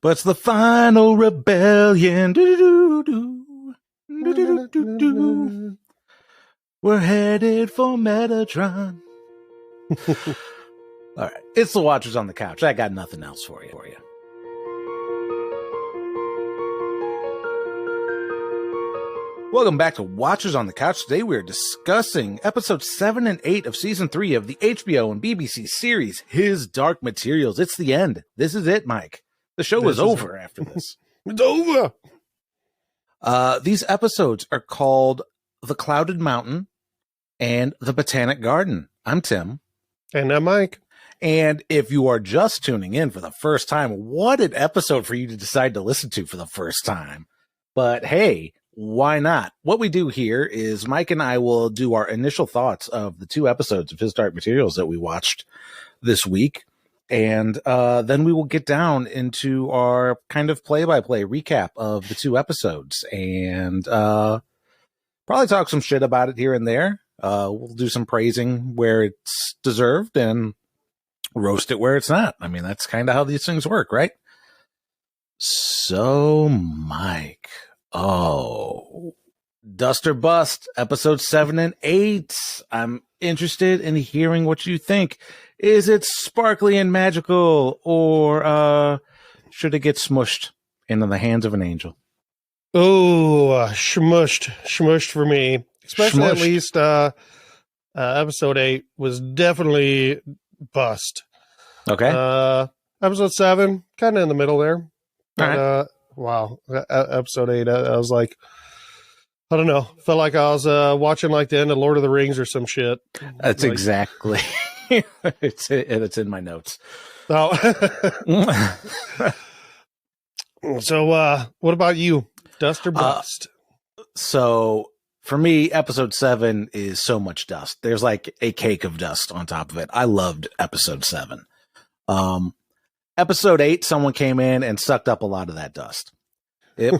but it's the final rebellion. Do-do-do-do. Do-do-do-do-do. We're headed for Metatron. All right, it's the Watchers on the Couch. I got nothing else for you. Welcome back to Watchers on the Couch. Today we are discussing episodes 7 and 8 of season 3 of the HBO and BBC series His Dark Materials. It's the end. This is it, Mike. The show is over after this. It's over. These episodes are called The Clouded Mountain and The Botanic Garden. I'm Tim. And I'm Mike. And if you are just tuning in for the first time, what an episode for you to decide to listen to for the first time. But hey, why not? What we do here is Mike and I will do our initial thoughts of the 2 episodes of His Dark Materials that we watched this week. And then we will get down into our kind of play-by-play recap of the 2 episodes and probably talk some shit about it here and there. We'll do some praising where it's deserved and roast it where it's not. I mean, that's kind of how these things work, right? So, Mike... Oh, Dust or Bust, episodes 7 and 8. I'm interested in hearing what you think. Is it sparkly and magical, or should it get smushed into the hands of an angel? Oh, smushed for me. Especially at least episode 8 was definitely bust. Okay. Episode 7, kind of in the middle there. All right. Wow. Episode 8, I was like, I don't know. Felt like I was watching like the end of Lord of the Rings or some shit. That's like, exactly. it's in my notes. Oh. So, what about you? Dust or bust? So, for me, episode 7 is so much dust. There's like a cake of dust on top of it. I loved episode 7. Episode 8, someone came in and sucked up a lot of that dust.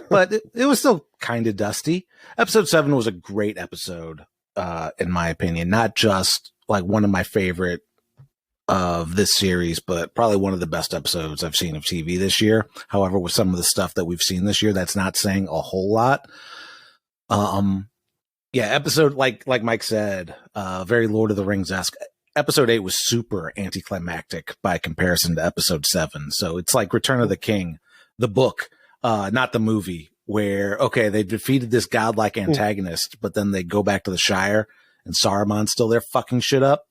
But it was still kind of dusty. Episode 7 was a great episode, in my opinion. Not just like one of my favorite of this series, but probably one of the best episodes I've seen of TV this year. However, with some of the stuff that we've seen this year, that's not saying a whole lot. Yeah, episode, like Mike said, very Lord of the Rings-esque. Episode 8 was super anticlimactic by comparison to episode 7. So it's like Return of the King, the book, not the movie, where, okay, they defeated this godlike antagonist, but then they go back to the Shire and Saruman's still there fucking shit up.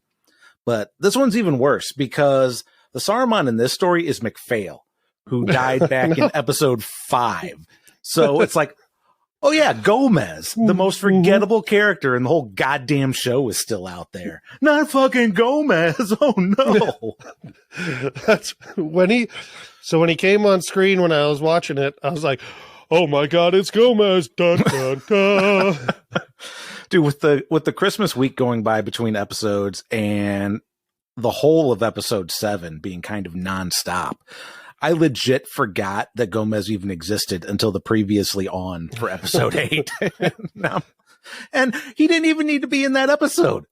But this one's even worse because the Saruman in this story is McPhail, who died back in episode 5. So it's like, oh yeah, Gomez, the most forgettable character in the whole goddamn show, is still out there. Not fucking Gomez. Oh no. That's when he came on screen when I was watching it, I was like, oh my God, it's Gomez. Dun, dun, dun. Dude, with the Christmas week going by between episodes and the whole of episode 7 being kind of nonstop, I legit forgot that Gomez even existed until the previously on for episode 8. And he didn't even need to be in that episode.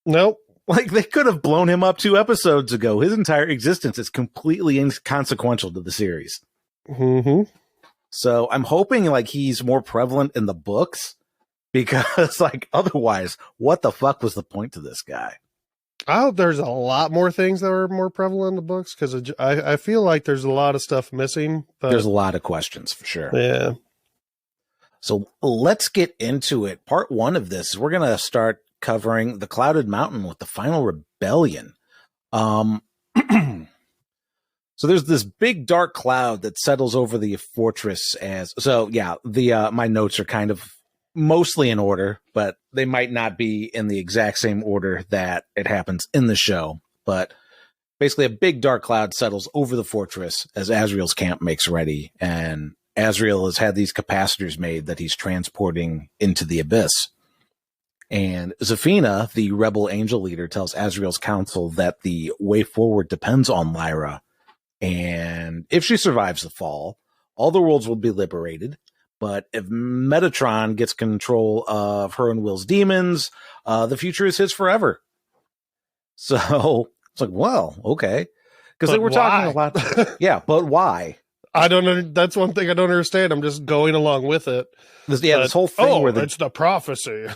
Nope. Like, they could have blown him up 2 episodes ago. His entire existence is completely inconsequential to the series. Mm-hmm. So I'm hoping like he's more prevalent in the books, because like otherwise, what the fuck was the point to this guy? I hope there's a lot more things that are more prevalent in the books, because I feel like there's a lot of stuff missing. But there's a lot of questions for sure. Yeah. So let's get into it. Part 1 of this, we're going to start covering the Clouded Mountain with the final rebellion. So there's this big dark cloud that settles over the fortress my notes are kind of mostly in order, but they might not be in the exact same order that it happens in the show. But basically a big dark cloud settles over the fortress as Asriel's camp makes ready, and Asriel has had these capacitors made that he's transporting into the abyss. And Zafina, the rebel angel leader, tells Asriel's council that the way forward depends on Lyra, and if she survives the fall, all the worlds will be liberated. But if Metatron gets control of her and Will's demons, the future is his forever. So it's like, well, okay. Because they were talking a lot. Yeah, but why? That's one thing I don't understand. I'm just going along with it. This whole thing where it's the prophecy.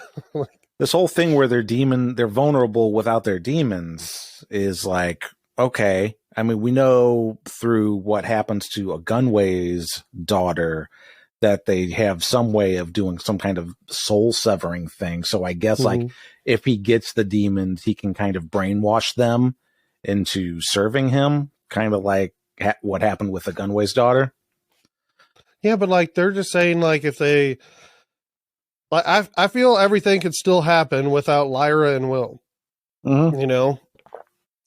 This whole thing where they're vulnerable without their demons is like, okay. I mean, we know through what happens to Gunway's daughter that they have some way of doing some kind of soul severing thing. So I guess like if he gets the demons, he can kind of brainwash them into serving him, kind of like what happened with Gunway's daughter. Yeah, but like they're just saying like if they, like I feel everything could still happen without Lyra and Will. You know,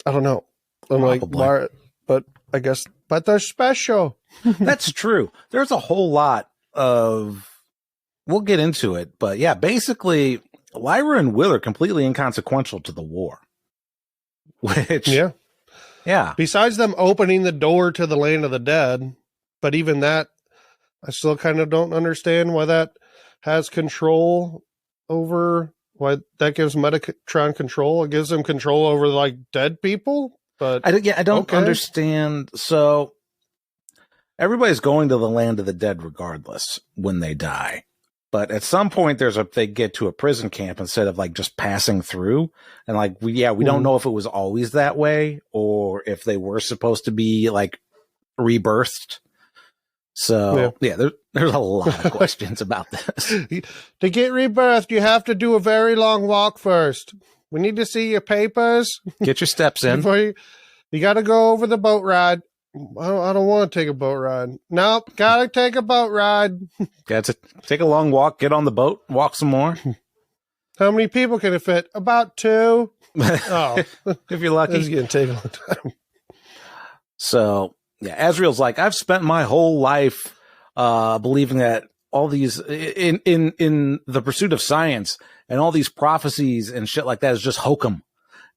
I don't know. I'm like Lyra, but I guess, but they're special. That's true. There's a whole lot of, we'll get into it, but yeah, basically Lyra and Will are completely inconsequential to the war. Which, yeah. Besides them opening the door to the land of the dead, but even that, I still kind of don't understand why that has control over, why that gives Metatron control. It gives them control over like dead people, but I don't understand. So everybody's going to the land of the dead regardless when they die. But at some point they get to a prison camp instead of like just passing through. And like, we don't know if it was always that way or if they were supposed to be like rebirthed. So there's a lot of questions about this. To get rebirthed, you have to do a very long walk first. We need to see your papers. Get your steps in. You got to go over the boat ride. I don't want to take a boat ride. Nope, gotta take a boat ride. Got to take a long walk, get on the boat, walk some more. How many people can it fit? About 2. Oh, if you're lucky. This is going to take a long time. So, yeah, Asriel's like, I've spent my whole life believing that all these, in the pursuit of science, and all these prophecies and shit like that is just hokum.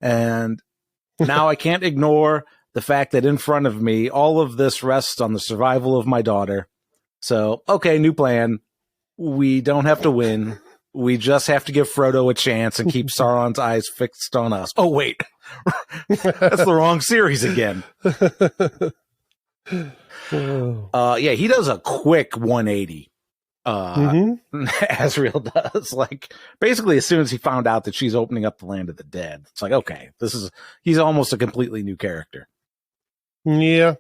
And now I can't ignore the fact that in front of me, all of this rests on the survival of my daughter. So, okay, new plan. We don't have to win. We just have to give Frodo a chance and keep Sauron's eyes fixed on us. Oh, wait. That's the wrong series again. Yeah, he does a quick 180. Asriel does. Like, basically, as soon as he found out that she's opening up the land of the dead, it's like, okay, he's almost a completely new character. Yeah,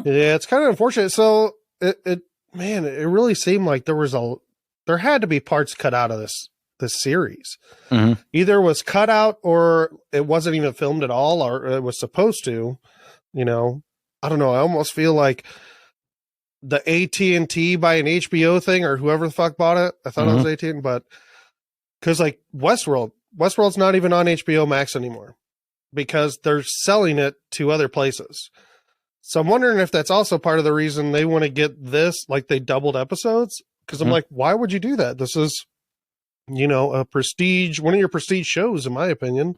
it's kind of unfortunate. So it really seemed like there had to be parts cut out of this series. Either it was cut out or it wasn't even filmed at all, or it was supposed to. You know, I don't know. I almost feel like the AT&T by an HBO thing or whoever the fuck bought it. I thought it was AT&T, but because like Westworld's not even on HBO Max anymore, because they're selling it to other places. So I'm wondering if that's also part of the reason they want to get this, like they doubled episodes. Because I'm like, why would you do that? This is, one of your prestige shows, in my opinion.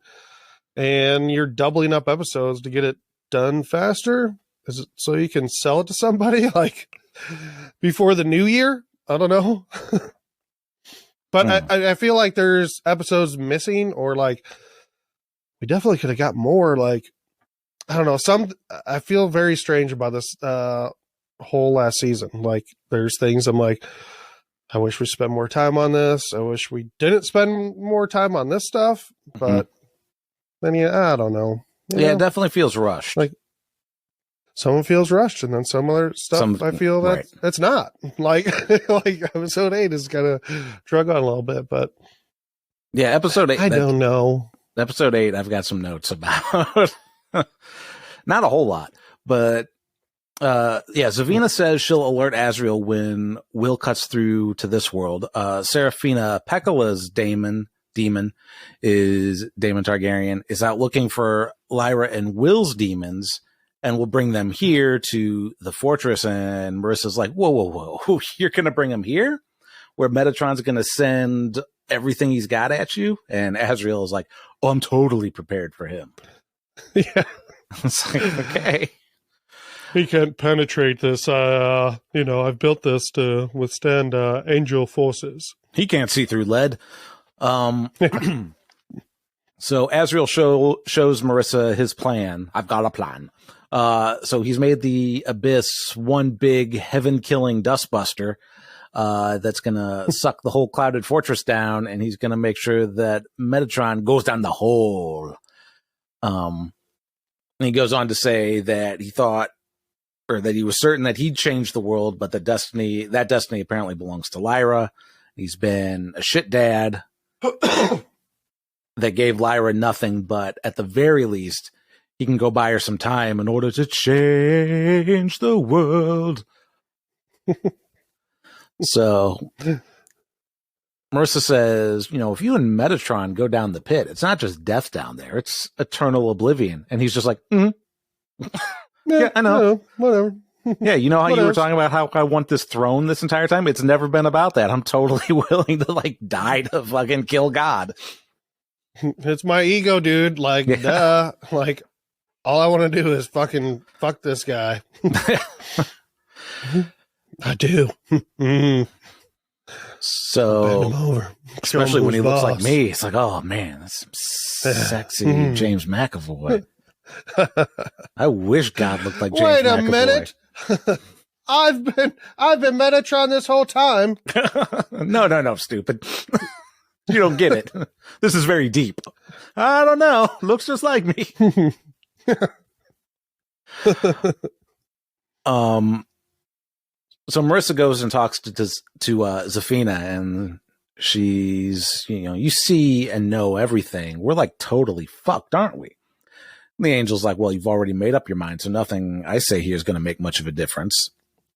And you're doubling up episodes to get it done faster. Is it so you can sell it to somebody like before the new year? I don't know. But I feel like there's episodes missing, or like, we definitely could have got more. Like, I don't know. I feel very strange about this whole last season. Like, there's things I'm like, I wish we spent more time on this. I wish we didn't spend more time on this stuff. But then, I don't know. It definitely feels rushed. Like, some feels rushed, and then some other stuff I feel that it's not. Like, like episode 8 is kind of drug on a little bit, but yeah, episode 8. I don't know. Episode 8, I've got some notes about. Not a whole lot, but Zavina says she'll alert Asriel when Will cuts through to this world. Serafina Pekala's demon is Daemon Targaryen, is out looking for Lyra and Will's demons, and will bring them here to the fortress. And Marissa's like, whoa, you're going to bring them here? Where Metatron's going to send everything he's got at you? And Asriel is like, oh, I'm totally prepared for him. Yeah. It's like, okay. He can't penetrate this. I've built this to withstand angel forces. He can't see through lead. So Asriel shows Marissa his plan. I've got a plan. So he's made the Abyss one big heaven-killing dustbuster that's going to suck the whole Clouded Fortress down, and he's going to make sure that Metatron goes down the hole. And he goes on to say that he thought, or that he was certain that he'd change the world, but that destiny apparently belongs to Lyra. He's been a shit dad that gave Lyra nothing, but at the very least, he can go buy her some time in order to change the world. So Marissa says, if you and Metatron go down the pit, it's not just death down there, it's eternal oblivion. And he's just like, yeah, I know. Whatever. Yeah, you know how you were talking about how I want this throne this entire time? It's never been about that. I'm totally willing to die to fucking kill God. It's my ego, dude. Duh. All I want to do is fucking fuck this guy. I do. So, bend him over. especially when he looks like me, it's like, oh man, that's some sexy James McAvoy. I wish God looked like James McAvoy. Wait a minute. I've been Metatron this whole time. No, stupid. You don't get it. This is very deep. I don't know. Looks just like me. So Marissa goes and talks to Zafina, and she's, you see and know everything. We're totally fucked, aren't we? And the angel's like, well, you've already made up your mind, so nothing I say here is going to make much of a difference.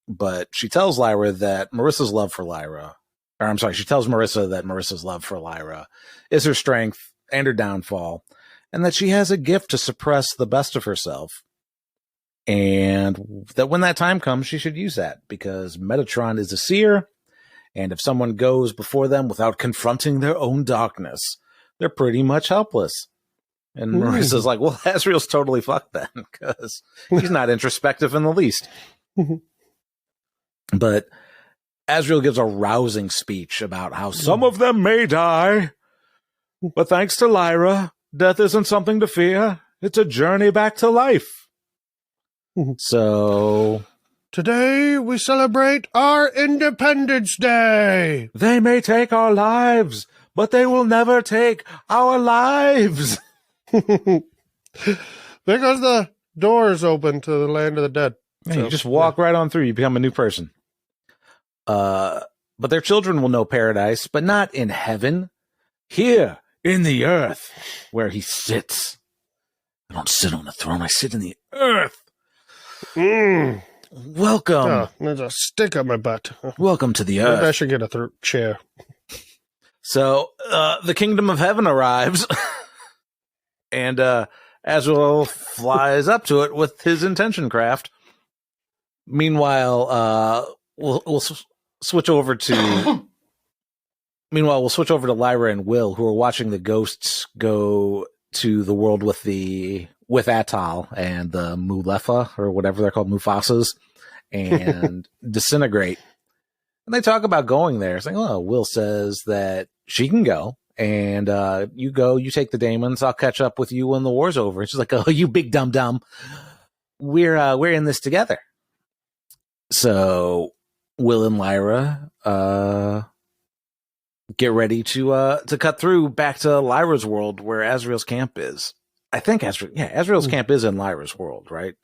But she tells Lyra that Marissa's love for Lyra, or I'm sorry, she tells Marissa that Marissa's love for Lyra is her strength and her downfall, and that she has a gift to suppress the best of herself. And that when that time comes, she should use that, because Metatron is a seer, and if someone goes before them without confronting their own darkness, they're pretty much helpless. And Marissa's like, well, Asriel's totally fucked then, because he's not introspective in the least. But Asriel gives a rousing speech about how some of them may die, but thanks to Lyra, death isn't something to fear. It's a journey back to life. So today we celebrate our Independence Day. They may take our lives, but they will never take our lives. Because the doors open to the land of the dead. Yeah, so, you just walk right on through. You become a new person. But their children will know paradise, but not in heaven. Here, in the earth, where he sits. I don't sit on the throne. I sit in the earth. Welcome. Oh, there's a stick on my butt. Welcome to the earth. Maybe I should get a chair. So, the kingdom of heaven arrives, and Asriel flies up to it with his intention craft. Meanwhile, we'll switch over to. Meanwhile, we'll switch over to Lyra and Will, who are watching the ghosts go to the world with Atal and the Mulefa, or whatever they're called, Mufasas, and disintegrate. And they talk about going there. It's like, oh, Will says that she can go, and you go, you take the daemons, I'll catch up with you when the war's over. And she's like, oh, you big dum-dum. We're in this together. So Will and Lyra get ready to cut through back to Lyra's world, where Asriel's camp is. I think Asriel's camp is in Lyra's world, right?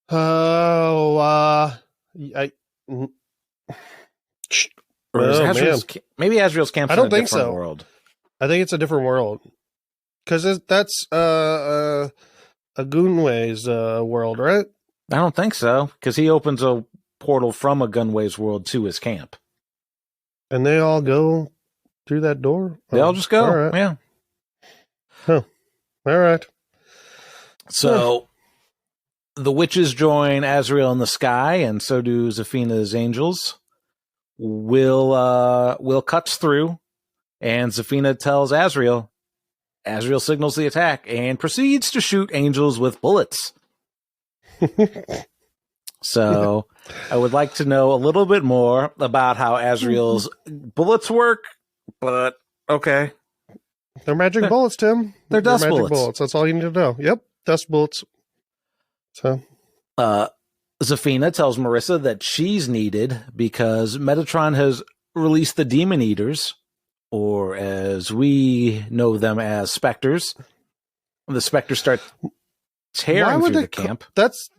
Maybe Asriel's camp's in a different world. I think it's a different world, because that's Gunway's world, right? I don't think so, because he opens a portal from a Gunway's world to his camp, and they all go through that door. They all just go, all right. Yeah. Huh. All right. So the witches join Asriel in the sky, and so do Zafina's angels. Will cuts through, and Zafina tells Asriel. Asriel signals the attack and proceeds to shoot angels with bullets. So I would like to know a little bit more about how Asriel's bullets work, but okay. They're magic bullets, Tim. They're dust bullets. That's all you need to know. Yep. Dust bullets. So Zafina tells Marissa that she's needed because Metatron has released the Demon Eaters, or as we know them as Spectres. The Spectres start tearing through the camp. That's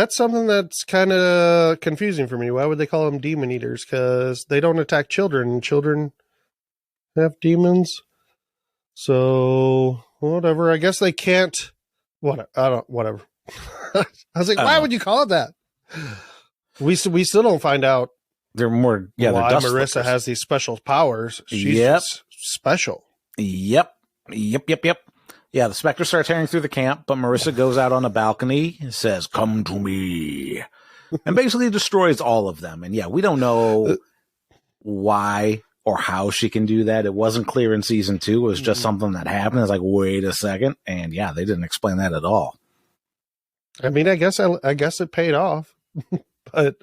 something that's kind of confusing for me. Why would they call them Demon Eaters? Because they don't attack children. Children have demons. So, whatever. I guess they can't. Whatever. I was like, why would you call it that? We still don't find out. They're more, yeah. Why they're Marissa has these special powers? She's just special. Yep. Yeah, the Spectres start tearing through the camp, but Marissa goes out on a balcony and says, "Come to me," and basically destroys all of them. And yeah, we don't know why or how she can do that. It wasn't clear in season 2. It was just something that happened. It's like, wait a second, and yeah, they didn't explain that at all. I mean, I guess it paid off, but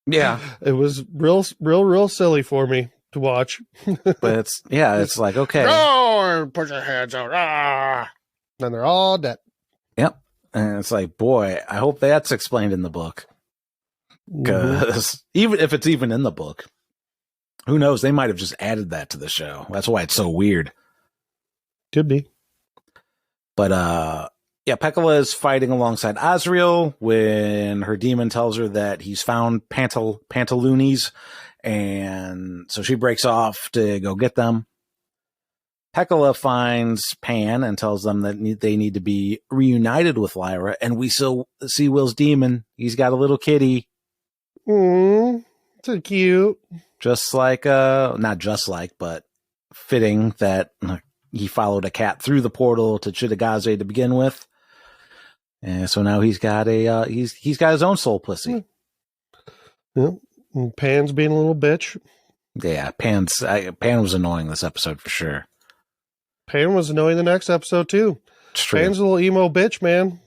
yeah, it was real silly for me to watch. But it's like, okay, oh, put your hands out, and they're all dead. Yep, and it's like, boy, I hope that's explained in the book, because even if it's even in the book, who knows? They might have just added that to the show. That's why it's so weird. Could be, but yeah, Pickerill is fighting alongside Asriel when her demon tells her that he's found pantaloonies, and so she breaks off to go get them. Pickerill finds Pan and tells them that they need to be reunited with Lyra, and we still see Will's demon. He's got a little kitty. So cute. Just like, not just like, but fitting that he followed a cat through the portal to Chitagaze to begin with. And so now he's got he's got his own soul pussy. Yep. And Pan's being a little bitch. Yeah, Pan was annoying this episode for sure. Pan was annoying the next episode too. Pan's a little emo bitch, man.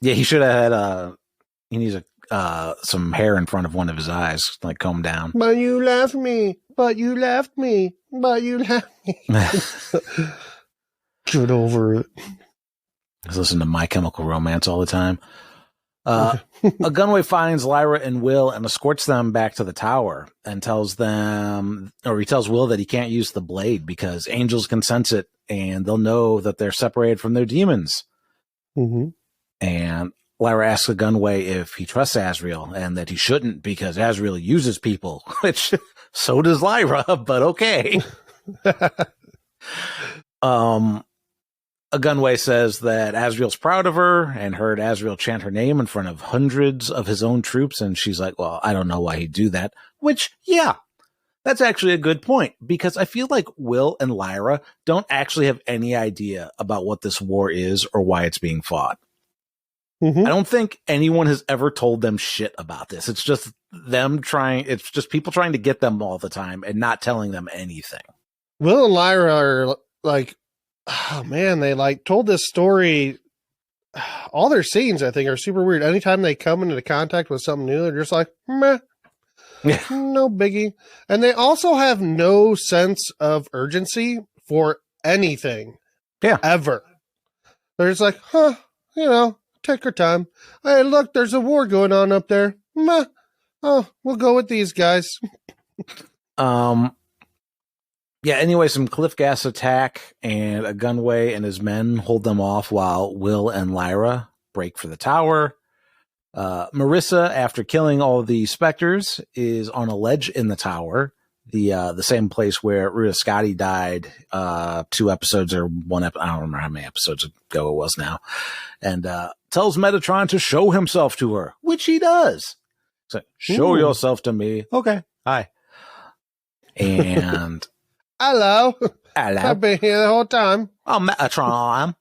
Yeah, he should have had he needs some hair in front of one of his eyes, like combed down. But you left me. But you left me. But you left me. Get over it. I listen to My Chemical Romance all the time. Gunway finds Lyra and Will and escorts them back to the tower and he tells Will that he can't use the blade because angels can sense it and they'll know that they're separated from their demons. And Lyra asks Gunway if he trusts Asriel and that he shouldn't because Asriel uses people, which so does Lyra, but okay. Gunway says that Asriel's proud of her and heard Asriel chant her name in front of hundreds of his own troops. And she's like, well, I don't know why he'd do that. Which, yeah, that's actually a good point because I feel like Will and Lyra don't actually have any idea about what this war is or why it's being fought. I don't think anyone has ever told them shit about this. It's just it's just people trying to get them all the time and not telling them anything. Will and Lyra are like, oh man, they like told this story. All their scenes, I think, are super weird. Anytime they come into contact with something new, they're just like, meh, no biggie. And they also have no sense of urgency for anything. Yeah. Ever. They're just like, take our time. Hey, look, there's a war going on up there. Meh. Oh, we'll go with these guys. Yeah, anyway, some cliff gas attack and Gunway and his men hold them off while Will and Lyra break for the tower. Marissa, after killing all of the Spectres, is on a ledge in the tower, the same place where Ruta Scotty died 2 episodes or one episode, I don't remember how many episodes ago it was now, and tells Metatron to show himself to her, which he does. So, show yourself to me. Okay, hi. And... Hello. Hello. I've been here the whole time. Oh, Metatron.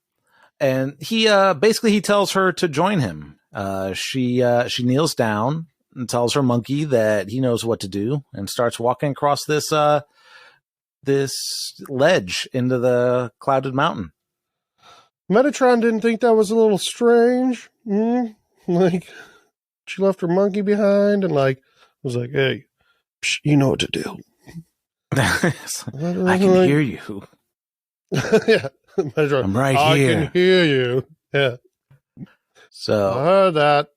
And he basically tells her to join him. She kneels down and tells her monkey that he knows what to do and starts walking across this ledge into the clouded mountain. Metatron didn't think that was a little strange. Like, she left her monkey behind and was like, hey, you know what to do. I can hear you. Yeah, I'm right here. I can hear you. Yeah. So I heard that.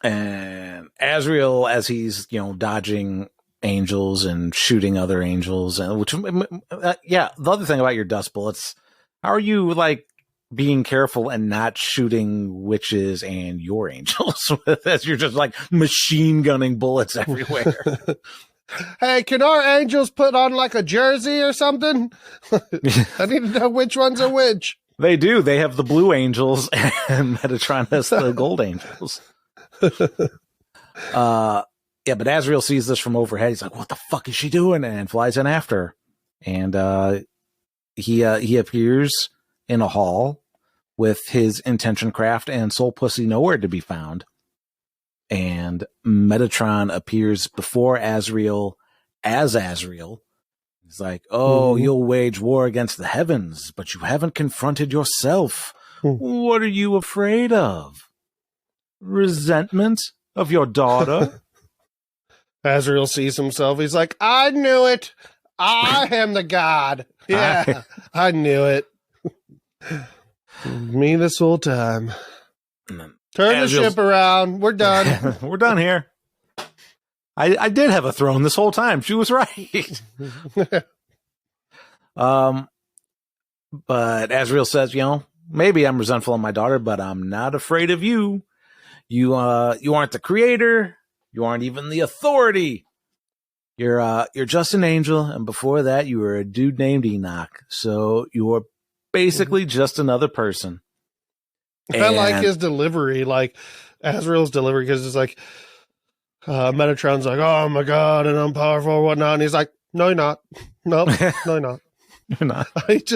And Asriel, as he's, dodging angels and shooting other angels, and the other thing about your dust bullets, how are you like being careful and not shooting witches and your angels as you're just like machine gunning bullets everywhere? Hey, can our angels put on like a jersey or something? I need to know which ones are which. They do. They have the blue angels, and Metatron has the gold angels. But Asriel sees this from overhead. He's like, "What the fuck is she doing?" And flies in after her. And he appears in a hall with his intention craft and soul pussy nowhere to be found. And Metatron appears before Asriel as Asriel. He's like, "Oh, you'll wage war against the heavens, but you haven't confronted yourself. What are you afraid of? Resentment of your daughter?" Asriel sees himself. He's like, "I knew it. I am the god. Yeah, I knew it. Me this whole time. Turn the ship around. We're done. We're done here. I did have a throne this whole time. She was right." But Asriel says, "Maybe I'm resentful of my daughter, but I'm not afraid of you. You aren't the creator. You aren't even the authority. You're just an angel, and before that, you were a dude named Enoch. So you're basically just another person." I like his delivery, like Asriel's delivery, because it's like Metatron's like, "Oh my god, and I'm powerful or whatnot," and he's like, "No, you're not. Nope, no, you're not. You're not." It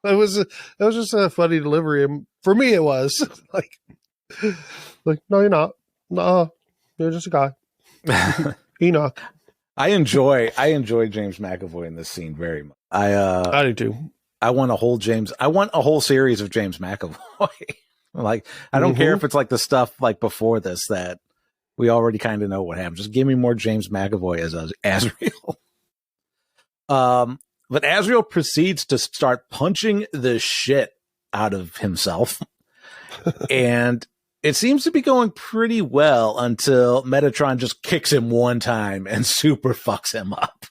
was just a funny delivery, and for me, it was like, "No, you're not. No, you're just a guy." Enoch. I enjoy James McAvoy in this scene very much. I do too. I want a whole series of James McAvoy. Like, I don't care if it's like the stuff like before this that we already kind of know what happened. Just give me more James McAvoy as Asriel. But Asriel proceeds to start punching the shit out of himself. And it seems to be going pretty well until Metatron just kicks him one time and super fucks him up.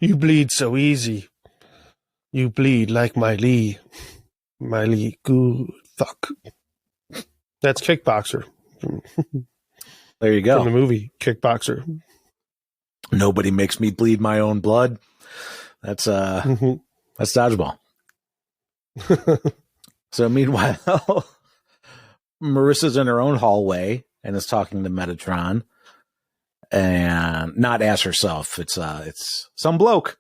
"You bleed so easy. You bleed like my Lee. My Lee, good fuck." That's Kickboxer. There you go. From the movie Kickboxer. Nobody makes me bleed my own blood. That's dodgeball. So meanwhile, Marissa's in her own hallway and is talking to Metatron, and not as herself. It's some bloke.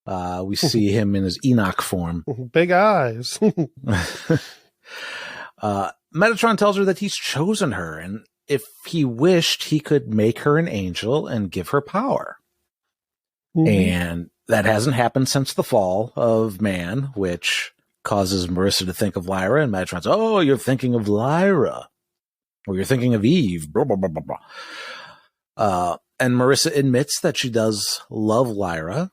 We see him in his Enoch form. Big eyes. Metatron tells her that he's chosen her, and if he wished, he could make her an angel and give her power. And that hasn't happened since the fall of man, which causes Marissa to think of Lyra, and Metatron's, "Oh, you're thinking of Lyra, or you're thinking of Eve." Blah, blah, blah, blah, blah. And Marissa admits that she does love Lyra,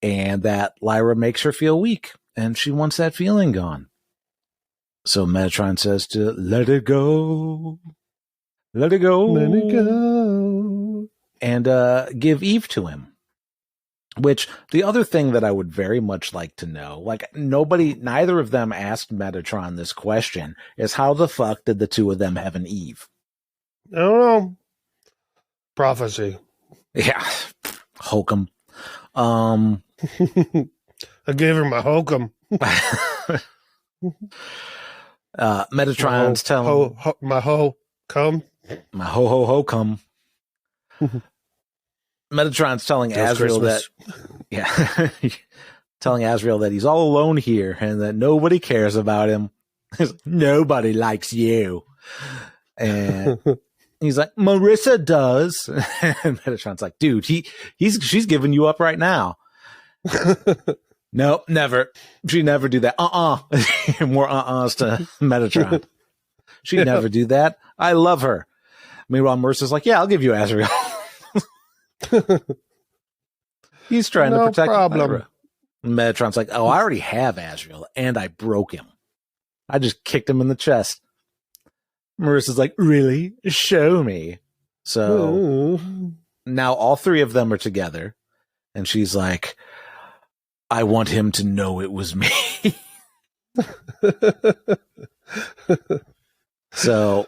and that Lyra makes her feel weak, and she wants that feeling gone. So Metatron says to let it go, let it go, let it go, and give Eve to him. Which, the other thing that I would very much like to know, like neither of them asked Metatron this question, is how the fuck did the two of them have an Eve? I don't know. Prophecy. Yeah. Hokum. I gave her my hokum. Metatron's telling my ho come. My ho come. Metatron's telling Asriel telling Asriel that he's all alone here and that nobody cares about him. Nobody likes you. And he's like, Marissa does. And Metatron's like, dude, she's giving you up right now. Nope, never. She'd never do that. More uh-uhs to Metatron. She'd never do that. I love her. Meanwhile, Marissa's like, yeah, I'll give you Asriel. He's trying to protect Lyra. Metatron's like, oh, I already have Asriel, and I broke him. I just kicked him in the chest. Marissa's like, really? Show me. So now all three of them are together, and she's like, I want him to know it was me. So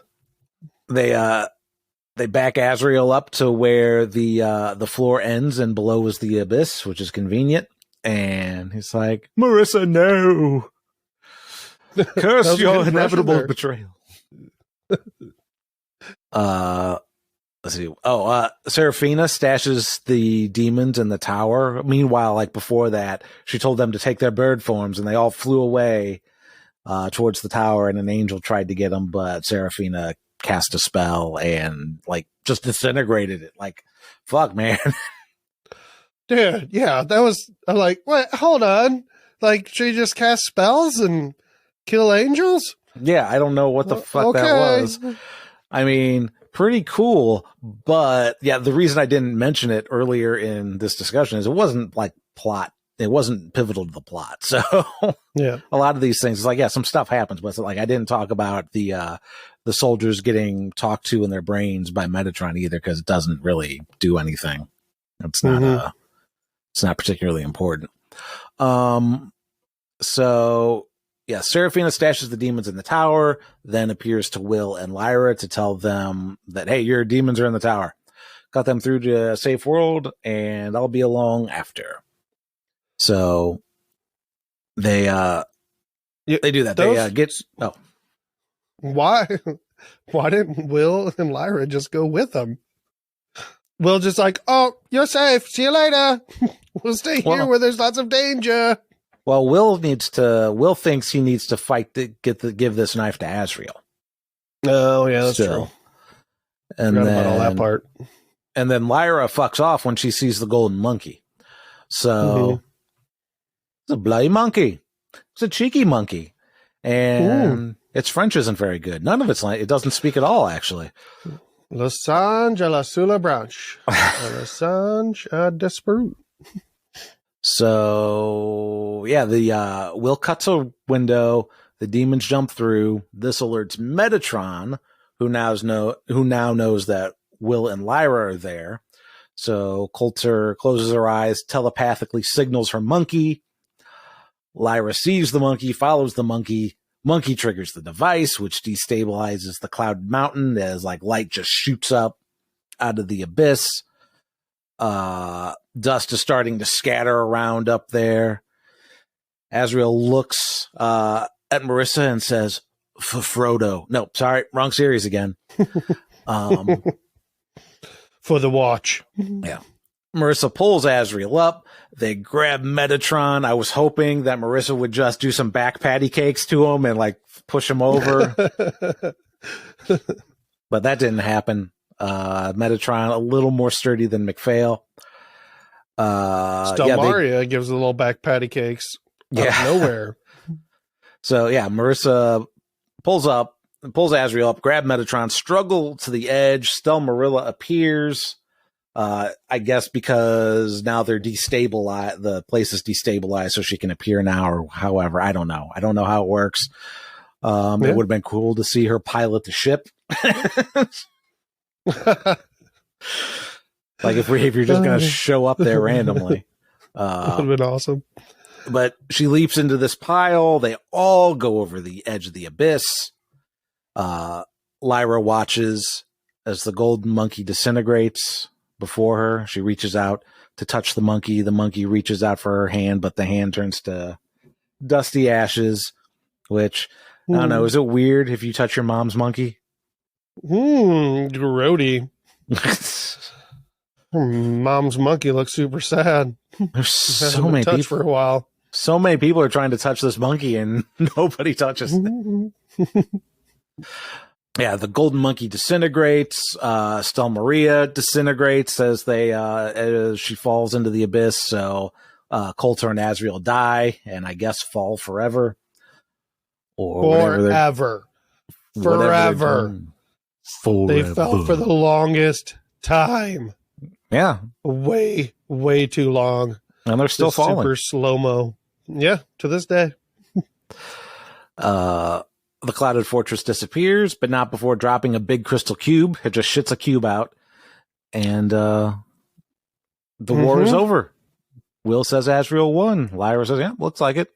they back Asriel up to where the floor ends, and below is the abyss, which is convenient. And he's like, Marissa, no. Curse your inevitable betrayal. Let's see. Seraphina stashes the demons in the tower. Meanwhile, like before that, she told them to take their bird forms, and they all flew away towards the tower, and an angel tried to get them, but Seraphina cast a spell and like just disintegrated it. Like, fuck, man. Dude, yeah, I'm like, wait, hold on. Like, she just cast spells and kill angels? Yeah, I don't know what the fuck that was. I mean, pretty cool, but yeah, the reason I didn't mention it earlier in this discussion is it wasn't like plot. It wasn't pivotal to the plot. So yeah, a lot of these things, it's like, yeah, some stuff happens, but it's like, I didn't talk about the soldiers getting talked to in their brains by Metatron either, because it doesn't really do anything. It's not, it's not particularly important. So yeah, Seraphina stashes the demons in the tower, then appears to Will and Lyra to tell them that, hey, your demons are in the tower. Got them through to a safe world, and I'll be along after. So they do that. They get Why didn't Will and Lyra just go with them? Will just like, oh, you're safe. See you later. We'll stay here where there's lots of danger. Well, Will thinks he needs to fight to give this knife to Asriel. Oh yeah, that's true. And then about all that part. And then Lyra fucks off when she sees the golden monkey. So it's a bloody monkey. It's a cheeky monkey. And its French isn't very good. None of it doesn't speak at all, actually. Le singe à la sous la branche. Le singe à desperate. So yeah, the Will cuts a window. The demons jump through. This alerts Metatron, who now knows that Will and Lyra are there. So Coulter closes her eyes, telepathically signals her monkey. Lyra sees the monkey, follows the monkey. Monkey triggers the device, which destabilizes the cloud mountain as like light just shoots up out of the abyss. Dust is starting to scatter around up there. Asriel looks at Marissa and says, Frodo. No, sorry, wrong series again. For the watch. Yeah. Marissa pulls Asriel up. They grab Metatron. I was hoping that Marissa would just do some back patty cakes to him and like push him over. But that didn't happen. Metatron a little more sturdy than McPhail. Maria gives a little back patty cakes out of nowhere. So yeah, Marissa pulls Asriel up, grab Metatron, struggle to the edge. Marilla appears. I guess because now they're destabilized, the place is destabilized, so she can appear now, or however. I don't know how it works. It would have been cool to see her pilot the ship. Like if you're just going to show up there randomly. That would have been awesome. But she leaps into this pile. They all go over the edge of the abyss. Lyra watches as the golden monkey disintegrates before her. She reaches out to touch the monkey. The monkey reaches out for her hand, but the hand turns to dusty ashes, which, I don't know, is it weird if you touch your mom's monkey? Grody. Mom's monkey looks super sad. There's so many people for a while. So many people are trying to touch this monkey and nobody touches it. Yeah, the golden monkey disintegrates. Maria disintegrates as she falls into the abyss. So Coulter and Asriel die, and I guess fall forever. Or forever. They fell for the longest time. Yeah, way too long, and they're still falling. Super slow mo. Yeah, to this day. the clouded fortress disappears, but not before dropping a big crystal cube. It just shits a cube out. And the war is over. Will says Asriel won. Lyra says, yeah, looks like it.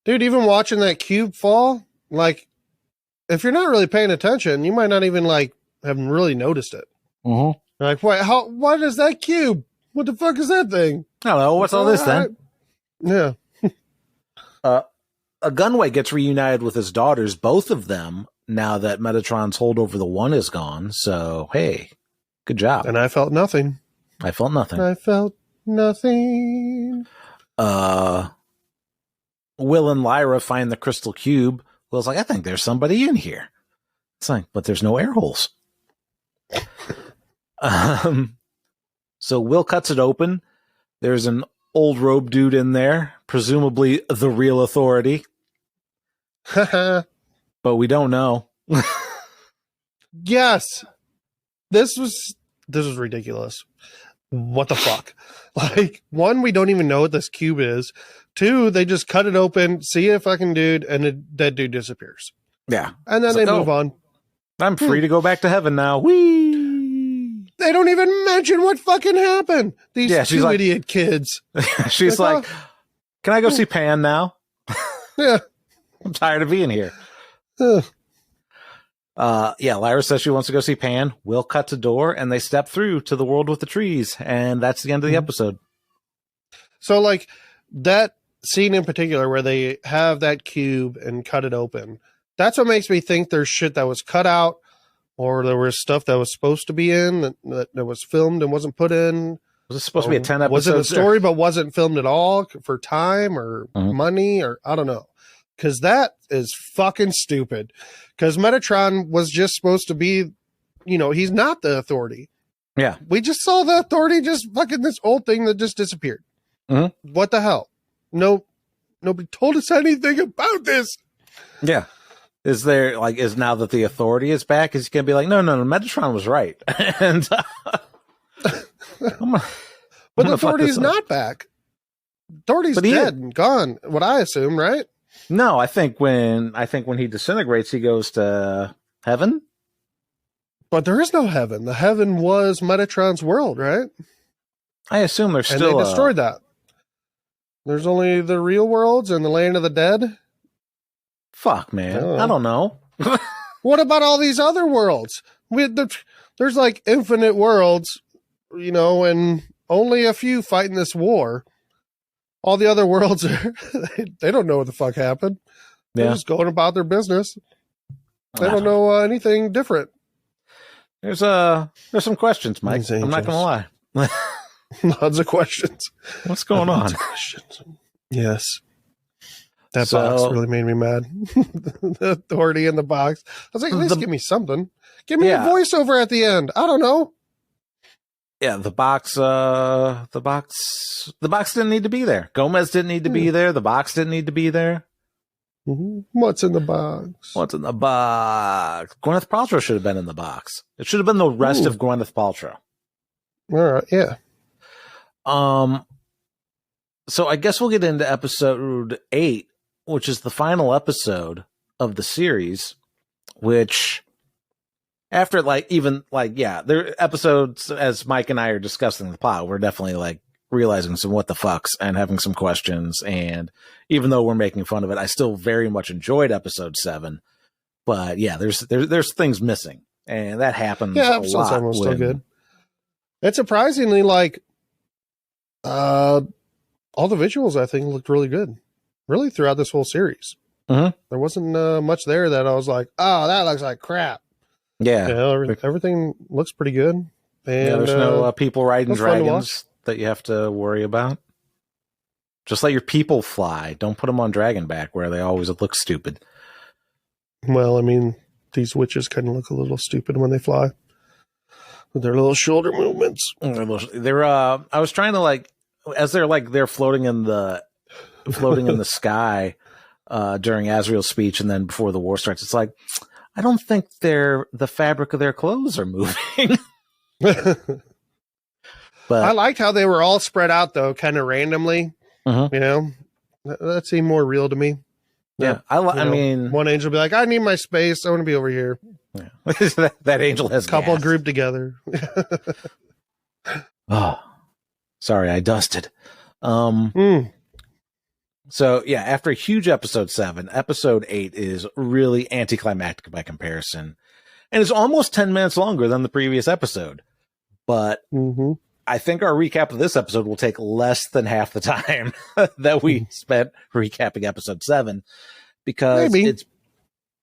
Dude, even watching that cube fall, like, if you're not really paying attention, you might not even, like, have really noticed it. Like, what is that cube? What the fuck is that thing? I don't know. What's all this then? Yeah. A Gunway gets reunited with his daughters, both of them, now that Metatron's hold over the one is gone. So, hey, good job. And I felt nothing. I felt nothing. I felt nothing. Will and Lyra find the crystal cube. Will's like, I think there's somebody in here. It's like, but there's no air holes. So Will cuts it open. There's an old robe dude in there, presumably the real authority. But we don't know. Yes. This was ridiculous. What the fuck? Like, one, we don't even know what this cube is. Two, they just cut it open, see a fucking dude, and the dead dude disappears. Yeah. And then they move on. I'm free to go back to heaven now. Whee! They don't even mention what fucking happened. These two idiot kids. She's like, can I go see Pan now? Yeah. I'm tired of being here. Lyra says she wants to go see Pan. Will cuts a door, and they step through to the world with the trees, and that's the end of the episode. So, like, that scene in particular where they have that cube and cut it open, that's what makes me think there's shit that was cut out, or there was stuff that was supposed to be in that was filmed and wasn't put in. Was it supposed to be a 10 episode? Was it a story but wasn't filmed at all for time or money, or I don't know. Because that is fucking stupid. Because Metatron was just supposed to be, he's not the authority. Yeah. We just saw the authority just fucking this old thing that just disappeared. What the hell? No, nobody told us anything about this. Yeah. Is now that the authority is back, is he going to be like, no, Metatron was right. And but the authority's not back. Authority's dead and gone, what I assume, right? No, I think when he disintegrates, he goes to heaven. But there is no heaven. The heaven was Metatron's world, right? I assume there's still. And they destroyed that. There's only the real worlds and the land of the dead. Fuck, man. I don't know. What about all these other worlds? There's like infinite worlds, and only a few fighting this war. All the other worlds they don't know what the fuck happened. They're just going about their business. They don't know anything different. There's some questions, Mike. I'm not gonna lie. Lots of questions. What's going on? Questions. Yes. That box really made me mad. The authority in the box. I was like, at least give me something. Give me a voiceover at the end. I don't know. Yeah, the box didn't need to be there. Gomez didn't need to be there. The box didn't need to be there. What's in the box? What's in the box? Gwyneth Paltrow should have been in the box. It should have been the rest of Gwyneth Paltrow. All right, yeah. So I guess we'll get into episode 8, which is the final episode of the series, which after there episodes as Mike and I are discussing the plot, we're definitely realizing some what the fucks and having some questions. And even though we're making fun of it, I still very much enjoyed episode 7. But yeah, there's things missing, and that happens. Yeah, episode 7 was still good. It's surprisingly all the visuals I think looked really good, really throughout this whole series. There wasn't much there that I was like, oh, that looks like crap. Yeah, everything looks pretty good. And there's no people riding dragons that you have to worry about. Just let your people fly. Don't put them on Dragonback where they always look stupid. Well, I mean, these witches kind of look a little stupid when they fly with their little shoulder movements. They're I was trying to as they're floating in the sky during Asriel's speech, and then before the war starts, it's like, I don't think the fabric of their clothes are moving. But I liked how they were all spread out though, kind of randomly. That seemed more real to me. Yeah. I mean, one angel will be like, I need my space. I want to be over here. Yeah. that angel has couple gas. grouped together. Oh, sorry, I dusted. So yeah, after a huge episode 7, episode 8 is really anticlimactic by comparison, and it's almost 10 minutes longer than the previous episode. But I think our recap of this episode will take less than half the time that we spent recapping episode 7, because it's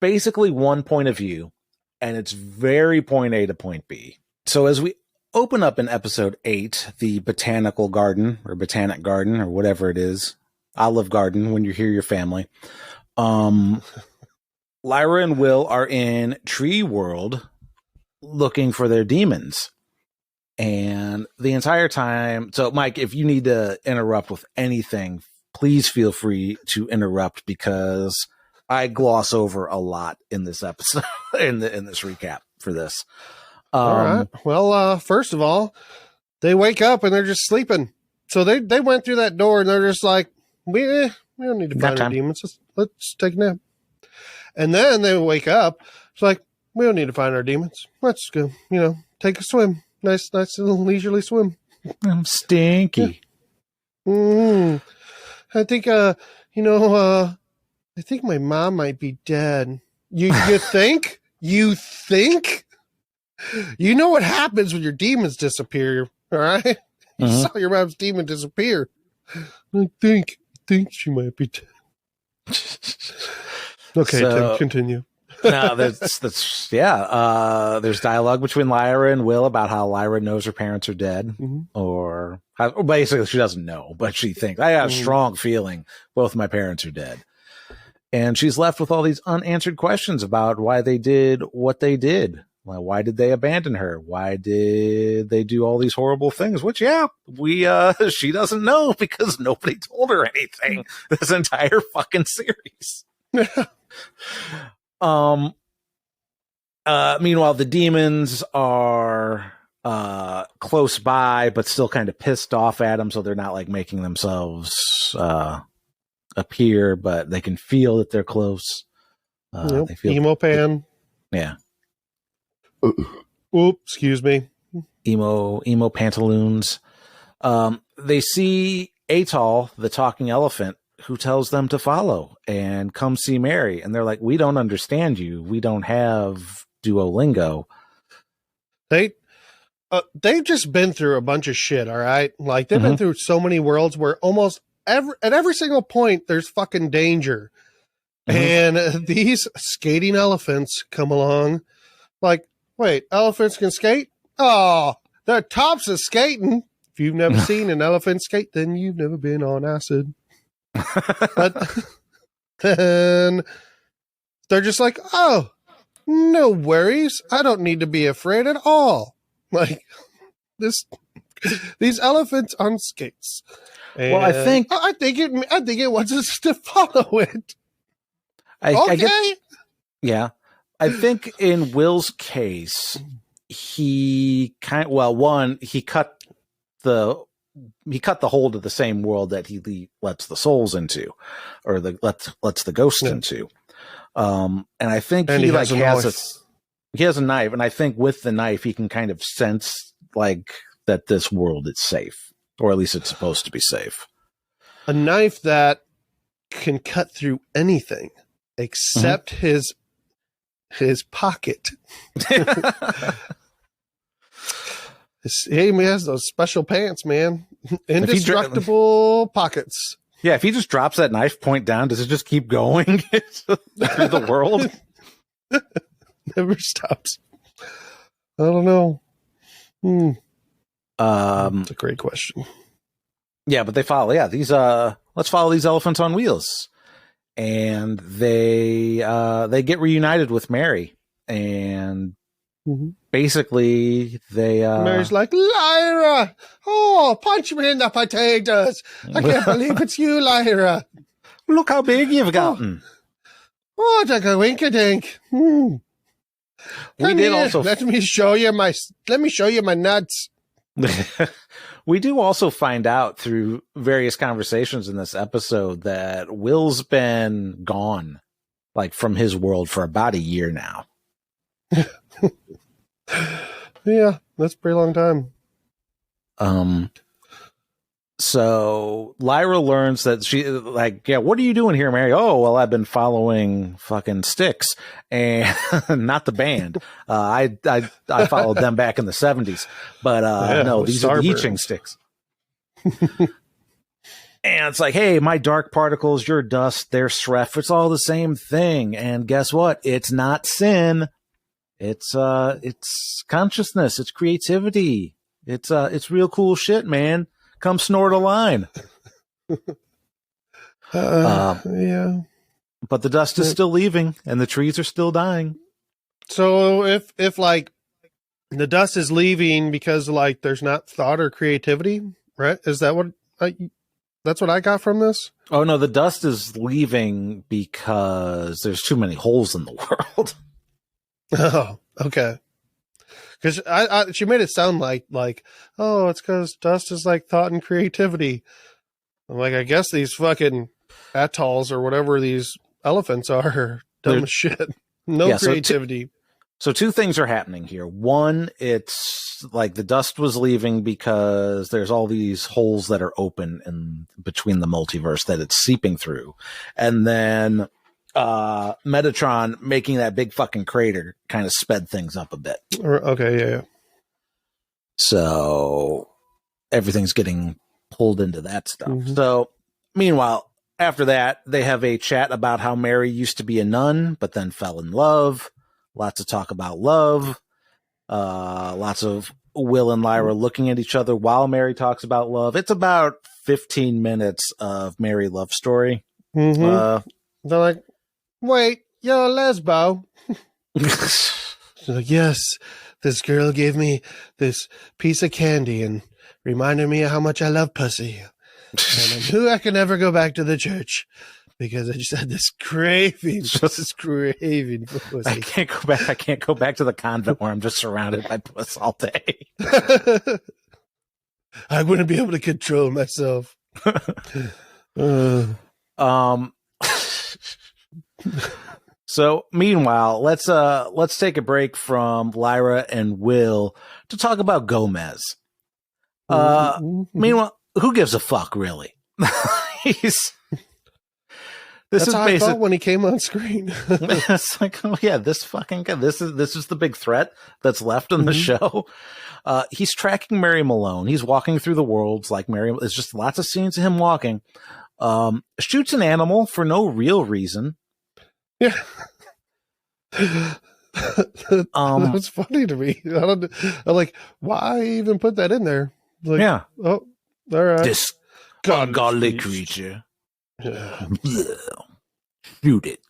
basically one point of view, and it's very point A to point B. So as we open up in episode 8, the Botanical Garden, or Botanic Garden, or whatever it is, Olive Garden, when you hear your family, Lyra and Will are in Tree World looking for their demons. And the entire time, so Mike, if you need to interrupt with anything, please feel free to interrupt, because I gloss over a lot in this episode, in this recap for this. All right. Well, first of all, they wake up and they're just sleeping. So they went through that door and they're just like, we don't need to find our demons. Let's take a nap. And then they wake up. It's like, we don't need to find our demons. Let's go, take a swim. Nice little leisurely swim. I'm stinky. Yeah. I think, I think my mom might be dead. You think? You think? You know what happens when your demons disappear, all right? You saw your mom's demon disappear. I think she might be dead. Okay, so, Tim, continue. No, that's there's dialogue between Lyra and Will about how Lyra knows her parents are dead, or basically she doesn't know, but she thinks, I have a strong feeling both my parents are dead. And she's left with all these unanswered questions about why they did what they did. Why did they abandon her? Why did they do all these horrible things? Which, she doesn't know, because nobody told her anything this entire fucking series. Meanwhile, the demons are close by, but still kind of pissed off at them, so they're not like making themselves appear, but they can feel that they're close. They feel emo pan. Yeah. Oops, excuse me. Emo pantaloons. They see Atoll, the talking elephant, who tells them to follow and come see Mary. And they're like, we don't understand you. We don't have Duolingo. They've just been through a bunch of shit, all right? Like, they've been through so many worlds where almost at every single point, there's fucking danger. And these skating elephants come along like, wait, elephants can skate? Oh, their tops are skating. If you've never seen an elephant skate, then you've never been on acid. But then they're just like, oh, no worries. I don't need to be afraid at all. Like, these elephants on skates. And well, I think it wants us to follow it. Yeah. I think in Will's case, he cut the hold of the same world that he lets the souls into, or lets the ghosts into. And I think he has a knife, and I think with the knife he can kind of sense like that this world is safe, or at least it's supposed to be safe. A knife that can cut through anything except his pocket. He has those special pants, man. Indestructible pockets. Yeah, if he just drops that knife point down, does it just keep going through the world? Never stops. I don't know. It's a great question. Yeah, but they follow. Yeah, let's follow these elephants on wheels, and they get reunited with Mary, and basically Mary's like, Lyra, oh, punch me in the potatoes. I can't believe it's you, Lyra. Look how big you've gotten. Oh, take a wink-a-dink. Let me show you my nuts. We do also find out through various conversations in this episode that Will's been gone, like from his world for about a year now. Yeah, that's a pretty long time. So Lyra learns that she like, yeah, what are you doing here, Mary? Oh, well, I've been following fucking Styx and not the band. I followed them back in the 70s, but no, these are the I Ching Sticks. And it's like, hey, my dark particles, your dust, their sref, it's all the same thing. And guess what? It's not sin. It's consciousness. It's creativity. It's real cool shit, man. Come snort a line. Yeah. But the dust is still leaving and the trees are still dying. So if like the dust is leaving because like there's not thought or creativity, right? Is that what that's what I got from this? Oh no, the dust is leaving because there's too many holes in the world. Oh, okay. Because she made it sound like, oh, it's because dust is like thought and creativity. I'm like, I guess these fucking atolls or whatever these elephants are dumb as shit. No creativity. So two things are happening here. One, it's like the dust was leaving because there's all these holes that are open in between the multiverse that it's seeping through. And then Metatron making that big fucking crater kind of sped things up a bit. Okay, yeah. So everything's getting pulled into that stuff. Mm-hmm. So meanwhile, after that, they have a chat about how Mary used to be a nun, but then fell in love. Lots of talk about love. Lots of Will and Lyra looking at each other while Mary talks about love. It's about 15 minutes of Mary love story. Mm-hmm. They're like, wait, you're a lesbo. So, yes, this girl gave me this piece of candy and reminded me of how much I love pussy. And I knew I could never go back to the church because I just had this craving for pussy. I can't go back to the convent where I'm just surrounded by puss all day. I wouldn't be able to control myself. So meanwhile, let's take a break from Lyra and Will to talk about Gomez. Meanwhile, who gives a fuck, really? That's how I thought when he came on screen. It's like, oh yeah, this fucking guy. This is the big threat that's left in the show. He's tracking Mary Malone. He's walking through the worlds like Mary. It's just lots of scenes of him walking. Shoots an animal for no real reason. Yeah. That's funny to me. I'm like, why even put that in there? Like, yeah. Oh, all right. This ungodly creature. Yeah. Shoot it.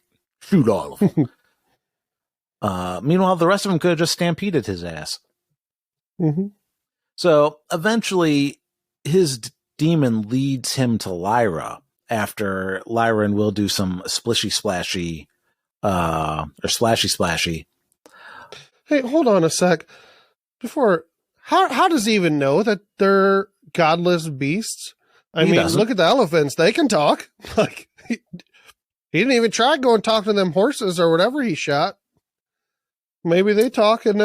Shoot all of them. Meanwhile, the rest of them could have just stampeded his ass. Mm-hmm. So eventually, his demon leads him to Lyra after Lyra and Will do some splashy splashy. Hey, hold on a sec. Before, how does he even know that they're godless beasts? I mean, look at the elephants; they can talk. Like he didn't even try to go and talk to them horses or whatever he shot. Maybe they talk and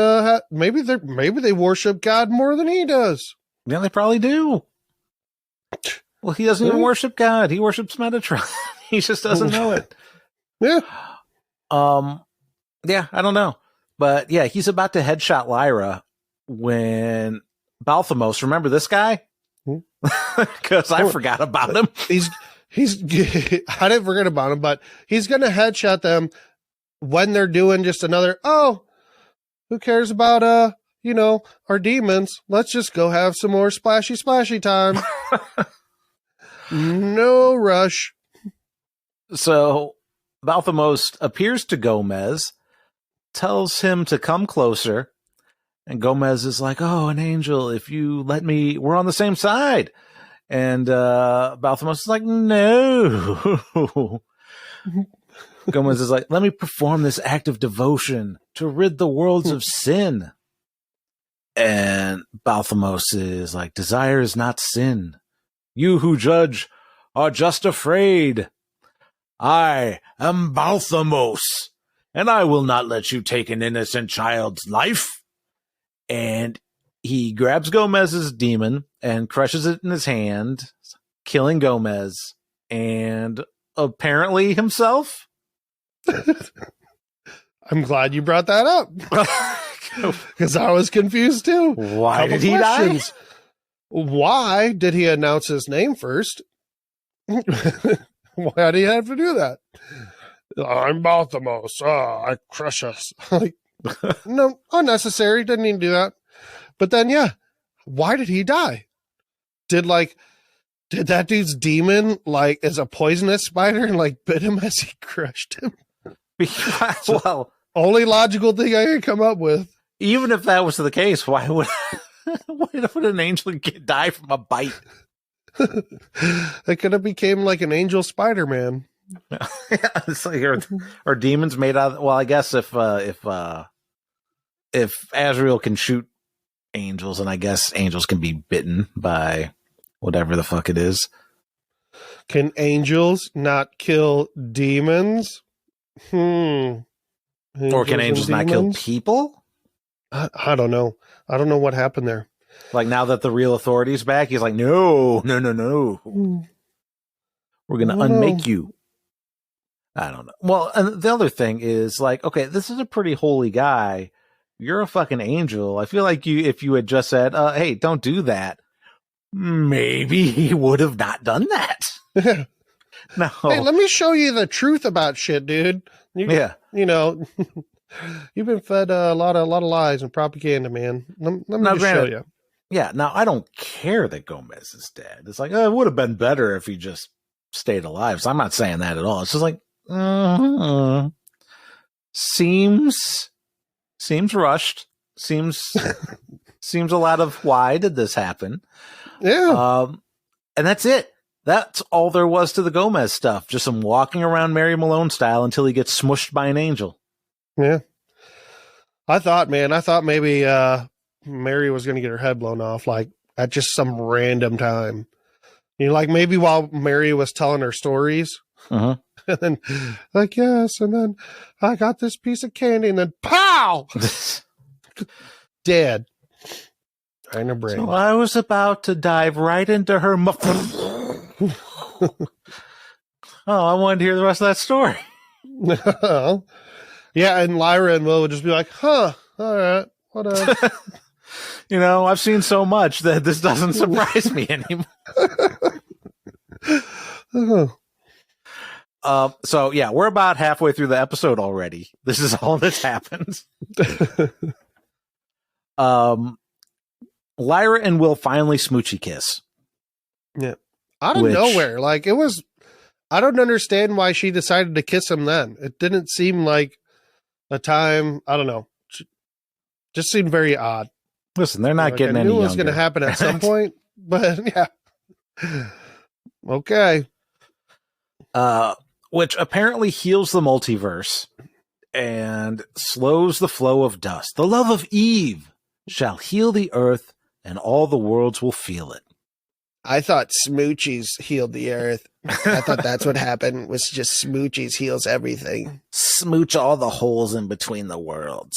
maybe they worship God more than he does. Yeah, they probably do. Well, he doesn't even worship God; he worships Metatron. He just doesn't know it. Yeah. Yeah, I don't know. But yeah, he's about to headshot Lyra when Balthamos, remember this guy? Because I forgot about him. He's I didn't forget about him, but he's going to headshot them when they're doing just another, who cares about, our demons? Let's just go have some more splashy time. No rush. So Balthamos appears to Gomez, tells him to come closer, and Gomez is like, oh, an angel, if you let me, we're on the same side. And Balthamos is like, no. Gomez is like, let me perform this act of devotion to rid the worlds of sin. And Balthamos is like, desire is not sin. You who judge are just afraid. I am Balthamos, and I will not let you take an innocent child's life. And he grabs Gomez's demon and crushes it in his hand, killing Gomez and apparently himself. I'm glad you brought that up because I was confused too. Why did he die? Why did he announce his name first? Why do you have to do that? I'm Balthamos. I crush us. Like, no, unnecessary. Didn't even do that. But then, yeah, why did he die? Did that dude's demon is a poisonous spider and bit him as he crushed him? Well, only logical thing I could come up with. Even if that was the case, why would an angel die from a bite? It could have became like an angel Spider-Man. Yeah, it's like, or demons made out of, well, I guess if Asriel can shoot angels, and I guess angels can be bitten by whatever the fuck it is. Can angels not kill demons? Or can angels not kill people? I don't know. I don't know what happened there. Like, now that the real authority's back, he's like, no. We're going to unmake you. I don't know. Well, and the other thing is okay, this is a pretty holy guy. You're a fucking angel. I feel like if you had just said, hey, don't do that, maybe he would have not done that. No. Hey, let me show you the truth about shit, dude. You know, you've been fed a lot of lies and propaganda, man. Let me just show you. Yeah. Now, I don't care that Gomez is dead. It's like, it would have been better if he just stayed alive. So I'm not saying that at all. It's just like, seems rushed. Seems a lot of why did this happen? Yeah. And that's it. That's all there was to the Gomez stuff. Just some walking around Mary Malone style until he gets smushed by an angel. Yeah. I thought maybe Mary was going to get her head blown off at just some random time. Maybe while Mary was telling her stories. Uh-huh. And then yes, and then I got this piece of candy and then pow! Dead. Right in her brain. So I was about to dive right into her I wanted to hear the rest of that story. Yeah, and Lyra and Will would just be like, all right, whatever. I've seen so much that this doesn't surprise me anymore. So yeah, we're about halfway through the episode already. This is all that's happened. Lyra and Will finally smoochy kiss. Yeah. Out of nowhere. It was, I don't understand why she decided to kiss him then. It didn't seem like a time, I don't know. Just seemed very odd. Listen, they're not getting any younger. I knew it was going to happen at some point, but yeah. Okay. Which apparently heals the multiverse and slows the flow of dust. The love of Eve shall heal the earth, and all the worlds will feel it. I thought smoochies healed the earth. I thought that's what happened, was just smoochies heals everything. Smooch all the holes in between the worlds.